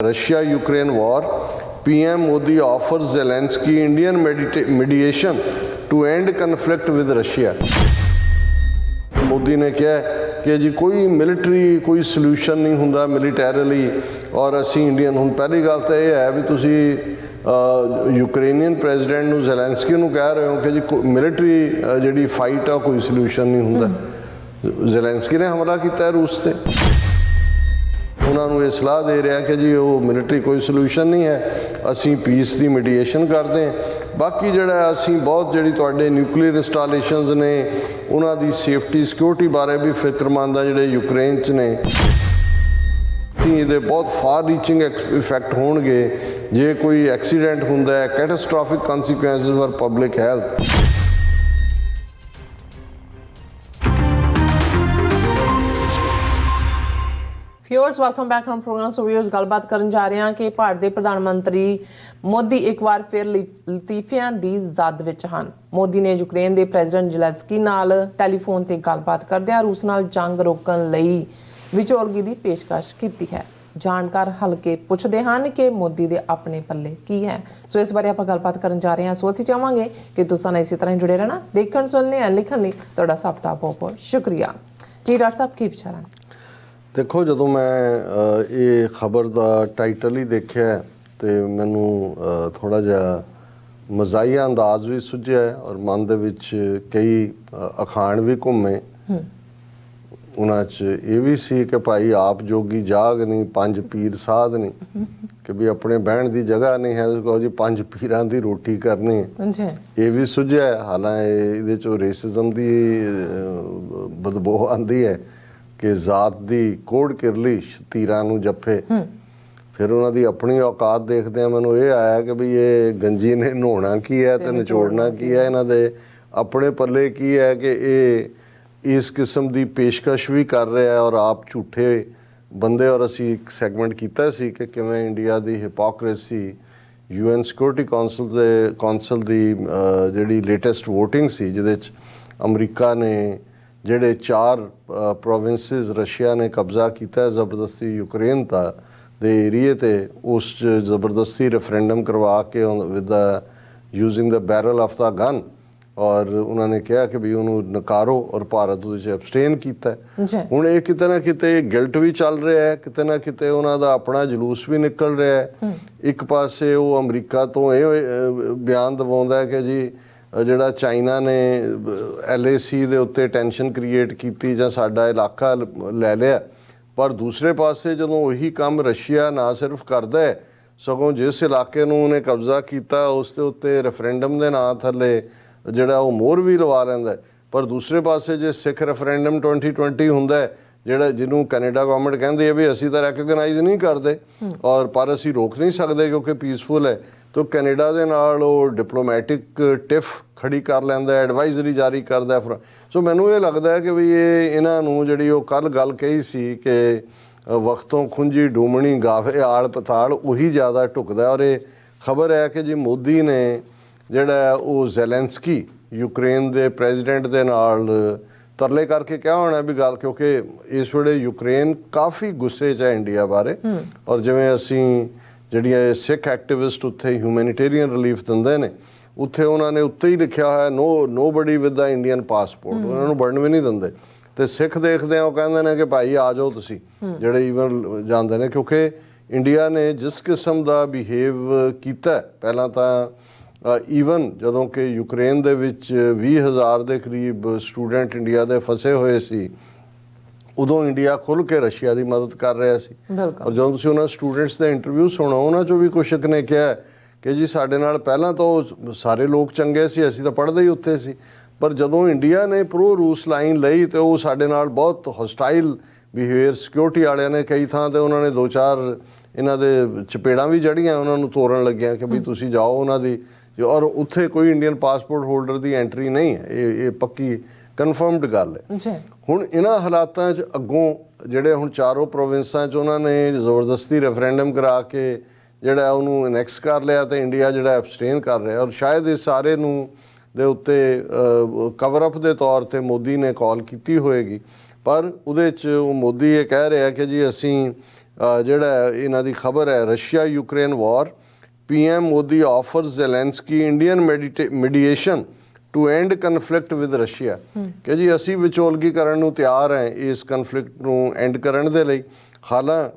Russia Ukraine war, PM Modi offers Zelensky Indian mediation to end conflict with Russia. Modi ने कहा कि जी कोई military कोई सल्यूशन नहीं हुंदा मिलिटैरली और असी इंडियन हुण पहली गल तो यह है भी तुसी यूक्रेनियन प्रेजिडेंट नूं ज़ेलेंस्की नूं कह रहे हो कि जी मिलिटरी जिहड़ी फाइट आ कोई सल्यूशन नहीं हुंदा। ज़ेलेंस्की ने हमला किया रूस से, उन्होंने ये सलाह दे रहा कि जी वो मिलिटरी कोई सल्यूशन नहीं है, असी पीस की मीडिएशन करते हैं। बाकी जड़ा असी बहुत जी तुहाडे न्यूक्लीयर इंस्टालेशनस ने उन्होंने सेफ्टी सिक्योरिटी बारे भी फिक्रमंद है। जो यूक्रेन च ने ये बहुत फार रीचिंग इफैक्ट होणगे जे कोई एक्सीडेंट हुंदा है, catastrophic consequences for public health. Viewers welcome back from program. So viewers गलबात करन जा रहे हैं कि भारत के प्रधानमंत्री मोदी एक बार फिर लतीफियां दी जद विच हन। मोदी ने यूक्रेन के प्रेजिडेंट ज़ेलेंस्की नाल टैलीफोन ते गलबात करदिआं रूस नाल जंग रोकण लई विचोलगी की पेशकश की है। जानकार हल्के पुछदे हन कि मोदी दे अपने पल्ले की है। सो इस बारे आपां गलबात करन जा रहे हैं। सो असीं चाहांगे कि तुसां इसी तरह जुड़े रहना, देखण सुनने और लिखण लई तुहाडा सब दा बहुत बहुत शुक्रिया जी। डॉक्टर साहब की विचार हैं? देखो जो मैं ये खबर का टाइटल ही देखा तो मैनू थोड़ा जहा मज़ाहिया अंदाज भी सुझिया और मन दे विच कई अखाण भी घूमे। उन्होंने ये भी सी कि भाई आप जोगी जाग नहीं, पंज पीर साध नहीं, कि भी अपने बहन की जगह नहीं है उसको जी पंज पीरां की रोटी करनी है। ये भी सुझिया है। हालांकि ये रेसिज्म की बदबू आती है कि जात की कोड़ किरली तीरां नूं जफे। फिर उन्होंने अपनी औकात देखते हैं मैनू ये आया कि भी ये गंजी ने नहाना की है तो निचोड़ना की है, इन्हां दे अपने पल्ले की है कि ये इस किस्म की पेशकश भी कर रहा है और आप झूठे बंदे। और असी एक सैगमेंट किया सी कि किवें इंडिया की हिपोक्रेसी UN सिक्योरिटी कौंसल की जिहड़ी लेटेस्ट वोटिंग सी जिहदे च अमरीका ने ਜਿਹੜੇ 4 प्रोविंसिस रशिया ने कब्जा किया है ज़बरदस्ती यूक्रेन का दे एरिए ते, उस ज़बरदस्ती रेफरेंडम करवा के with using the barrel of the gun और उन्होंने कहा कि भी उन्होंने नकारो और भारत उहदे एबसटेन किया है। हुण ये किते ना किते गिल्ट भी चल रहा है, किते ना किते उन्हों का अपना जलूस भी निकल रहा है। एक पासे वो अमरीका तो ये बयान दवाउंदा है कि जी जिहड़ा चाइना ने LAC दे उत्ते टेंशन क्रिएट की जां साडा इलाका लै लिया, पर दूसरे पासे जदों वही काम रशिया ना सिर्फ करदा है सगों जिस इलाके नूं उन्हें कब्जा किया उस दे उत्ते रेफरेंडम दे नां थल्ले जिहड़ा वो मोहर भी लवा लैंदा है। पर दूसरे पासे जे सिख रेफरेंडम 2020 हुंदा है जिहड़ा जिन्हों कैनेडा गवर्नमेंट कहती है भी असी तो रैकोगनाइज नहीं करते और पर असी रोक नहीं सकते क्योंकि पीसफुल है, तो कैनेडा दे नाल वो डिप्लोमैटिक टिफ खड़ी कर लैंदा है, एडवाइजरी जारी करदा है। सो मैनू ये लगता है कि भी ये इन्हां नूं जिहड़ी वो कल गल कही सी कि वक्तों खुंजी डूमणी गावे आल पताल उही ज़्यादा ढुकदा है। और ये खबर है कि जी मोदी ने जिहड़ा वो ज़ेलेंस्की यूक्रेन के प्रेजिडेंट के नाल तरले करके क्या होना भी गल, क्योंकि इस वेले यूक्रेन काफ़ी गुस्से च है इंडिया बारे। और जिवें असी जिहड़ियां सिख एक्टिविस्ट उत्थे ह्यूमैनिटेरियन रिलीफ दिंदे ने उत्थे उन्होंने उत्ते ही लिखा होया nobody with the Indian passport, उन्होंने बढ़न भी नहीं दिंदे। तो सिख देखते हैं वो कहते हैं कि भाई आ जाओ तुसी जिहड़े ईवन जाते हैं, क्योंकि इंडिया ने जिस किस्म का बिहेव किया पहला तो ईवन जदों कि यूक्रेन दे विच 20,000 के करीब स्टूडेंट इंडिया दे फसे हुए सी, उदों इंडिया खुल के रशिया की मदद कर रहा सी। और जो तुसीं उन्हां स्टूडेंट्स के इंटरव्यू सुनो उन्हां चों भी कुछ ने कहा कि जी साडे नाल पहलां तो सारे लोग चंगे सी, असीं तां पढ़दे ही उत्थे सी, पर जदों इंडिया ने प्रो रूस लाइन लई तो वो साडे नाल बहुत हॉस्टाइल बिहेवियर सिक्योरिटी वालियां ने कई थां ते उन्होंने 2-4 इन्हां दे चपेड़ां भी जड़ियां उन्हां नूं तोड़न लग्गियां कि भी तुसीं जाओ उन्हां दी, और उत्थे कोई इंडियन पासपोर्ट होल्डर की एंट्री नहीं है। ये पक्की कन्फर्मड गल है। हुण इन्हां हालातां च अग्गों जिहड़े हुण चारों प्रोविंसां च उन्होंने ज़बरदस्ती रेफरेंडम करा के जिहड़ा उहनूं एनैक्स कर लिया तो इंडिया जिहड़ा एबसटेन कर रहा, और शायद इस सारे नूं दे उत्ते कवर अप के तौर पर मोदी ने कॉल की होएगी। पर उहदे च मोदी ये कह रहा है कि जी असीं ਜਿਹੜਾ ਇਹਨਾਂ ਦੀ ਖਬਰ ਹੈ, Russia Ukraine war, PM Modi offers Zelensky Indian mediation to end conflict with Russia, ਕਿ ਜੀ ਅਸੀਂ ਵਿਚੋਲਗੀ ਕਰਨ ਨੂੰ ਤਿਆਰ ਹੈ ਇਸ ਕਨਫਲਿਕਟ ਨੂੰ ਐਂਡ ਕਰਨ ਦੇ ਲਈ। ਹਾਲਾਂ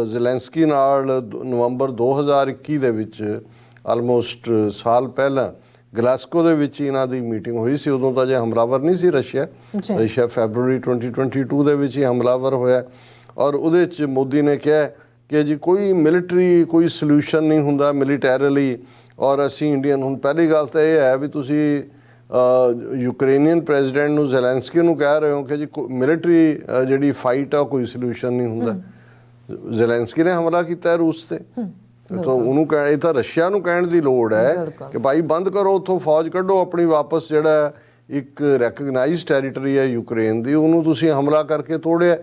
ਜ਼ੈਲੈਂਸਕੀ ਨਾਲ ਨਵੰਬਰ 2021 ਦੇ ਵਿੱਚ ਆਲਮੋਸਟ ਸਾਲ ਪਹਿਲਾਂ ਗਲਾਸਕੋ ਦੇ ਵਿੱਚ ਇਹਨਾਂ ਦੀ ਮੀਟਿੰਗ ਹੋਈ ਸੀ। ਉਦੋਂ ਤਾਂ ਜੇ ਹਮਲਾਵਰ ਨਹੀਂ ਸੀ ਰਸ਼ੀਆ ਫੈਬਰੂਰੀ 2022 ਦੇ ਵਿੱਚ ਹੀ ਹਮਲਾਵਰ ਹੋਇਆ। ਔਰ ਉਹਦੇ 'ਚ ਮੋਦੀ ਨੇ ਕਿਹਾ ਕਿ ਜੀ ਕੋਈ ਮਿਲਟਰੀ ਕੋਈ ਸੋਲੂਸ਼ਨ ਨਹੀਂ ਹੁੰਦਾ ਮਿਲੀਟੈਰਲੀ, ਔਰ ਅਸੀਂ ਇੰਡੀਅਨ, ਹੁਣ ਪਹਿਲੀ ਗੱਲ ਤਾਂ ਇਹ ਹੈ ਵੀ ਤੁਸੀਂ ਯੂਕਰੇਨੀਅਨ ਪ੍ਰੈਜ਼ੀਡੈਂਟ ਨੂੰ ਜ਼ੈਲੈਂਸਕੀ ਨੂੰ ਕਹਿ ਰਹੇ ਹੋ ਕਿ ਜੀ ਮਿਲਟਰੀ ਜਿਹੜੀ ਫਾਈਟ ਆ ਕੋਈ ਸੋਲੂਸ਼ਨ ਨਹੀਂ ਹੁੰਦਾ। ਜ਼ੈਲੈਂਸਕੀ ਨੇ ਹਮਲਾ ਕੀਤਾ ਰੂਸ ਤੇ, ਤਾਂ ਉਹਨੂੰ ਇਹ ਤਾਂ ਰਸ਼ੀਆ ਨੂੰ ਕਹਿਣ ਦੀ ਲੋੜ ਹੈ ਕਿ ਭਾਈ ਬੰਦ ਕਰੋ, ਉੱਥੋਂ ਫੌਜ ਕੱਢੋ ਆਪਣੀ ਵਾਪਸ। ਜਿਹੜਾ ਇੱਕ ਰੈਕਗਨਾਈਜ਼ਡ ਟੈਰੀਟਰੀ ਹੈ ਯੂਕਰੇਨ ਦੀ, ਉਹਨੂੰ ਤੁਸੀਂ ਹਮਲਾ ਕਰਕੇ ਤੋੜਿਆ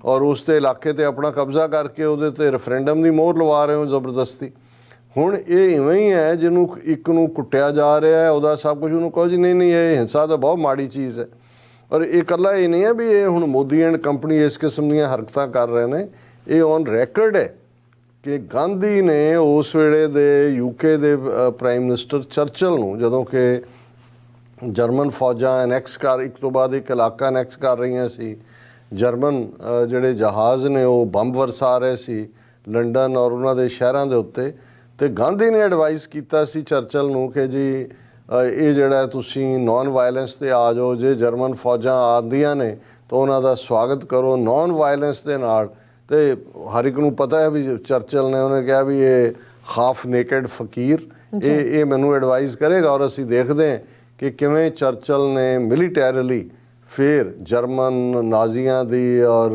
ਔਰ ਉਸ ਤੇ ਇਲਾਕੇ ਤੇ ਆਪਣਾ ਕਬਜ਼ਾ ਕਰਕੇ ਉਹਦੇ ਤੇ ਰੈਫਰੈਂਡਮ ਦੀ ਮੋਹਰ ਲਵਾ ਰਹੇ ਹੋ ਜ਼ਬਰਦਸਤੀ। ਹੁਣ ਇਹ ਇਵੇਂ ਹੀ ਹੈ ਜਿਹਨੂੰ ਇੱਕ ਨੂੰ ਕੁੱਟਿਆ ਜਾ ਰਿਹਾ ਹੈ, ਉਹਦਾ ਸਭ ਕੁਝ ਉਹਨੂੰ ਕਹੋ ਜੀ ਨਹੀਂ ਇਹ ਹਿੰਸਾ ਤਾਂ ਬਹੁਤ ਮਾੜੀ ਚੀਜ਼ ਹੈ। ਔਰ ਇਹ ਇਕੱਲਾ ਇਹ ਨਹੀਂ ਹੈ ਵੀ ਇਹ ਹੁਣ ਮੋਦੀ ਐਂਡ ਕੰਪਨੀ ਇਸ ਕਿਸਮ ਦੀਆਂ ਹਰਕਤਾਂ ਕਰ ਰਹੇ ਨੇ, ਇਹ ਔਨ ਰੈਕਰਡ ਹੈ ਕਿ ਗਾਂਧੀ ਨੇ ਉਸ ਵੇਲੇ ਦੇ ਯੂਕੇ ਦੇ ਪ੍ਰਾਈਮ ਮਿਨਿਸਟਰ ਚਰਚਲ ਨੂੰ, ਜਦੋਂ ਕਿ ਜਰਮਨ ਫੌਜਾਂ ਅਨੈਕਸ ਕਰ ਇੱਕ ਤੋਂ ਬਾਅਦ ਇੱਕ ਇਲਾਕਾ ਅਨੈਕਸ ਕਰ ਰਹੀਆਂ ਸੀ, ਜਰਮਨ ਜਿਹੜੇ ਜਹਾਜ਼ ਨੇ ਉਹ ਬੰਬ ਵਰਸਾ ਰਹੇ ਸੀ ਲੰਡਨ ਔਰ ਉਹਨਾਂ ਦੇ ਸ਼ਹਿਰਾਂ ਦੇ ਉੱਤੇ, ਤੇ ਗਾਂਧੀ ਨੇ ਐਡਵਾਈਸ ਕੀਤਾ ਸੀ ਚਰਚਲ ਨੂੰ ਕਿ ਜੀ ਇਹ ਜਿਹੜਾ ਤੁਸੀਂ ਨੌਨ ਵਾਇਲੈਂਸ ਤੇ ਆ ਜਾਓ, ਜੇ ਜਰਮਨ ਫੌਜਾਂ ਆਉਂਦੀਆਂ ਨੇ ਤਾਂ ਉਹਨਾਂ ਦਾ ਸਵਾਗਤ ਕਰੋ ਨੌਨ ਵਾਇਲੈਂਸ ਦੇ ਨਾਲ। ਤੇ ਹਰ ਇੱਕ ਨੂੰ ਪਤਾ ਹੈ ਵੀ ਚਰਚਲ ਨੇ ਉਹਨੇ ਕਿਹਾ ਵੀ ਇਹ ਹਾਫ ਨੇਕਡ ਫਕੀਰ ਇਹ ਮੈਨੂੰ ਐਡਵਾਈਸ ਕਰੇਗਾ, ਔਰ ਅਸੀਂ ਦੇਖਦੇ ਹਾਂ ਕਿ ਕਿਵੇਂ ਚਰਚਲ ਨੇ ਮਿਲੀਟੈਰਲੀ ਫਿਰ ਜਰਮਨ ਨਾਜ਼ੀਆਂ ਦੀ ਔਰ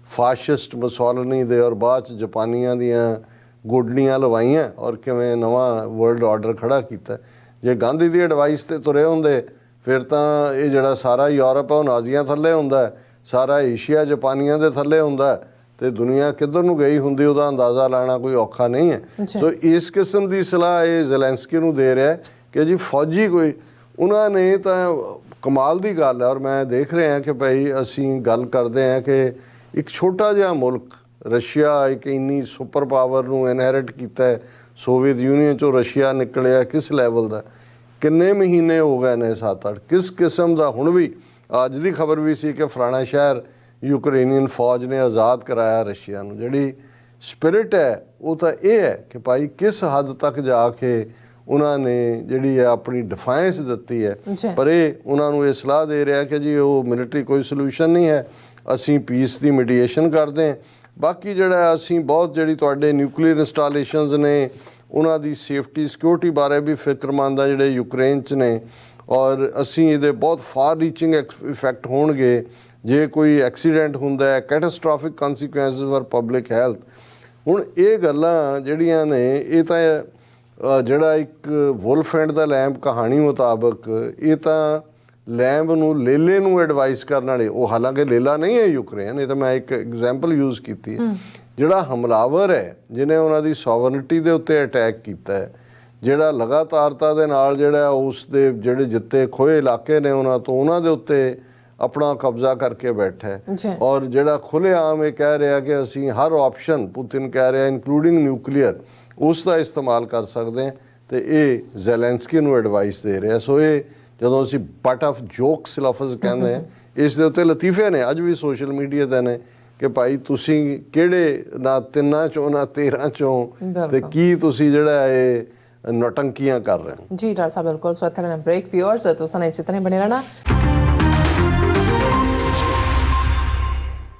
ਫਾਸ਼ਿਸਟ ਮੁਸੋਲਿਨੀ ਦੇ ਔਰ ਬਾਅਦ 'ਚ ਜਾਪਾਨੀਆਂ ਦੀਆਂ ਗੋਡਨੀਆਂ ਲਵਾਈਆਂ ਔਰ ਕਿਵੇਂ ਨਵਾਂ ਵਰਲਡ ਆਰਡਰ ਖੜਾ ਕੀਤਾ। ਜੇ ਗਾਂਧੀ ਦੀ ਐਡਵਾਈਸ ਤੇ ਤੁਰੇ ਹੁੰਦੇ ਫਿਰ ਤਾਂ ਇਹ ਜਿਹੜਾ ਸਾਰਾ ਯੂਰਪ ਆ ਉਹ ਨਾਜ਼ੀਆਂ ਥੱਲੇ ਹੁੰਦਾ, ਸਾਰਾ ਏਸ਼ੀਆ ਜਾਪਾਨੀਆਂ ਦੇ ਥੱਲੇ ਹੁੰਦਾ, ਤੇ ਦੁਨੀਆ ਕਿੱਧਰ ਨੂੰ ਗਈ ਹੁੰਦੀ ਉਹਦਾ ਅੰਦਾਜ਼ਾ ਲਾਣਾ ਕੋਈ ਔਖਾ ਨਹੀਂ ਹੈ। ਸੋ ਇਸ ਕਿਸਮ ਦੀ ਸਲਾਹ ਇਹ ਜ਼ੈਲੈਂਸਕੀ ਨੂੰ ਦੇ ਰਿਹਾ ਕਿ ਜੀ ਫੌਜੀ ਕੋਈ, ਉਹਨਾਂ ਨੇ ਤਾਂ ਕਮਾਲ ਦੀ ਗੱਲ ਹੈ। ਔਰ ਮੈਂ ਦੇਖ ਰਿਹਾ ਕਿ ਭਾਈ ਅਸੀਂ ਗੱਲ ਕਰਦੇ ਹਾਂ ਕਿ ਇੱਕ ਛੋਟਾ ਜਿਹਾ ਮੁਲਕ ਰਸ਼ੀਆ ਇੱਕ ਇੰਨੀ ਸੁਪਰ ਪਾਵਰ ਨੂੰ ਇਨਹੈਰਿਟ ਕੀਤਾ ਹੈ, ਸੋਵੀਅਤ ਯੂਨੀਅਨ 'ਚੋਂ ਰਸ਼ੀਆ ਨਿਕਲਿਆ ਕਿਸ ਲੈਵਲ ਦਾ, ਕਿੰਨੇ ਮਹੀਨੇ ਹੋ ਗਏ ਨੇ 7-8, ਕਿਸ ਕਿਸਮ ਦਾ। ਹੁਣ ਵੀ ਅੱਜ ਦੀ ਖਬਰ ਵੀ ਸੀ ਕਿ ਫਲਾਣਾ ਸ਼ਹਿਰ ਯੂਕਰੇਨੀਅਨ ਫੌਜ ਨੇ ਆਜ਼ਾਦ ਕਰਾਇਆ ਰਸ਼ੀਆ ਨੂੰ। ਜਿਹੜੀ ਸਪਿਰਿਟ ਹੈ ਉਹ ਤਾਂ ਇਹ ਹੈ ਕਿ ਭਾਈ ਕਿਸ ਹੱਦ ਤੱਕ ਜਾ ਕੇ ਉਹਨਾਂ ਨੇ ਜਿਹੜੀ ਹੈ ਆਪਣੀ ਡਿਫਾਇੰਸ ਦਿੱਤੀ ਹੈ, ਪਰ ਇਹ ਉਹਨਾਂ ਨੂੰ ਇਹ ਸਲਾਹ ਦੇ ਰਿਹਾ ਕਿ ਜੀ ਉਹ ਮਿਲਟਰੀ ਕੋਈ ਸੋਲੂਸ਼ਨ ਨਹੀਂ ਹੈ, ਅਸੀਂ ਪੀਸ ਦੀ ਮੀਡੀਏਸ਼ਨ ਕਰਦੇ ਹਾਂ। ਬਾਕੀ ਜਿਹੜਾ ਅਸੀਂ ਬਹੁਤ ਜਿਹੜੀ ਤੁਹਾਡੇ ਨਿਊਕਲੀਅਰ ਇੰਸਟਾਲੇਸ਼ਨਸ ਨੇ ਉਹਨਾਂ ਦੀ ਸੇਫਟੀ ਸਿਕਿਉਰਿਟੀ ਬਾਰੇ ਵੀ ਫਿਕਰਮੰਦ ਆ ਜਿਹੜੇ ਯੂਕਰੇਨ 'ਚ ਨੇ, ਔਰ ਅਸੀਂ ਇਹਦੇ ਬਹੁਤ ਫਾਰ ਰੀਚਿੰਗ ਇਫੈਕਟ ਹੋਣਗੇ ਜੇ ਕੋਈ ਐਕਸੀਡੈਂਟ ਹੁੰਦਾ ਹੈ, ਕੈਟਾਸਟ੍ਰੋਫਿਕ ਕਨਸੀਕੁਐਂਸਿਸ ਫਾਰ ਪਬਲਿਕ ਹੈਲਥ। ਹੁਣ ਇਹ ਗੱਲਾਂ ਜਿਹੜੀਆਂ ਨੇ ਇਹ ਤਾਂ ਜਿਹੜਾ ਇੱਕ ਵੁਲਫ ਐਂਡ ਦਾ ਲੈਂਬ ਕਹਾਣੀ ਮੁਤਾਬਕ ਇਹ ਤਾਂ ਲੈਂਬ ਨੂੰ ਲੇਲੇ ਨੂੰ ਐਡਵਾਈਸ ਕਰਨ ਵਾਲੇ, ਉਹ ਹਾਲਾਂਕਿ ਲੇਲਾ ਨਹੀਂ ਹੈ ਯੂਕਰੇਨ, ਇਹ ਤਾਂ ਮੈਂ ਇੱਕ ਐਗਜ਼ਾਮਪਲ ਯੂਜ਼ ਕੀਤੀ ਹੈ। ਜਿਹੜਾ ਹਮਲਾਵਰ ਹੈ ਜਿਹਨੇ ਉਹਨਾਂ ਦੀ ਸੋਵਰਨਿਟੀ ਦੇ ਉੱਤੇ ਅਟੈਕ ਕੀਤਾ ਹੈ, ਜਿਹੜਾ ਲਗਾਤਾਰਤਾ ਦੇ ਨਾਲ ਜਿਹੜਾ ਉਸ ਦੇ ਜਿਹੜੇ ਜਿੱਤੇ ਖੋਏ ਇਲਾਕੇ ਨੇ ਉਹਨਾਂ ਤੋਂ ਉਹਨਾਂ ਦੇ ਉੱਤੇ ਆਪਣਾ ਕਬਜ਼ਾ ਕਰਕੇ ਬੈਠਾ ਹੈ, ਔਰ ਜਿਹੜਾ ਖੁੱਲ੍ਹੇਆਮ ਇਹ ਕਹਿ ਰਿਹਾ ਕਿ ਅਸੀਂ ਹਰ ਆਪਸ਼ਨ, ਪੁਤਿਨ ਕਹਿ ਰਿਹਾ ਇਨਕਲੂਡਿੰਗ ਨਿਊਕਲੀਅਰ, ਉਸ ਦਾ ਇਸਤੇਮਾਲ ਕਰ ਸਕਦੇ ਹਾਂ, ਤੇ ਇਹ ਜ਼ੈਲੈਂਸਕੀ ਨੂੰ ਐਡਵਾਈਸ ਦੇ ਰਿਹਾ। ਸੋ ਇਹ ਜਦੋਂ ਅਸੀਂ ਬਟ ਆਫ ਜੋਕਸ ਲਫ਼ਜ਼ ਕਹਿੰਦੇ ਹਾਂ, ਇਸ ਦੇ ਉੱਤੇ ਲਤੀਫੇ ਨੇ ਅੱਜ ਵੀ ਸੋਸ਼ਲ ਮੀਡੀਆ ਦੇ ਨੇ ਕਿ ਭਾਈ ਤੁਸੀਂ ਕਿਹੜੇ ਨਾ 3 ਚੋਂ ਨਾ 13 ਚੋਂ ਤੇ ਕੀ ਤੁਸੀਂ ਜਿਹੜਾ ਇਹ ਨੌਟੰਕੀਆਂ ਕਰ ਰਹੇ ਹੋ। ਜੀ ਡਾਕਟਰ ਸਾਹਿਬ ਬਿਲਕੁਲ। ਸੋ ਇੱਥੇ ਬ੍ਰੇਕ, ਵਿਊਅਰਸ ਤੁਸੀਂ ਇਸੇ ਤਰ੍ਹਾਂ ਬਣੇ ਰਹਿਣਾ।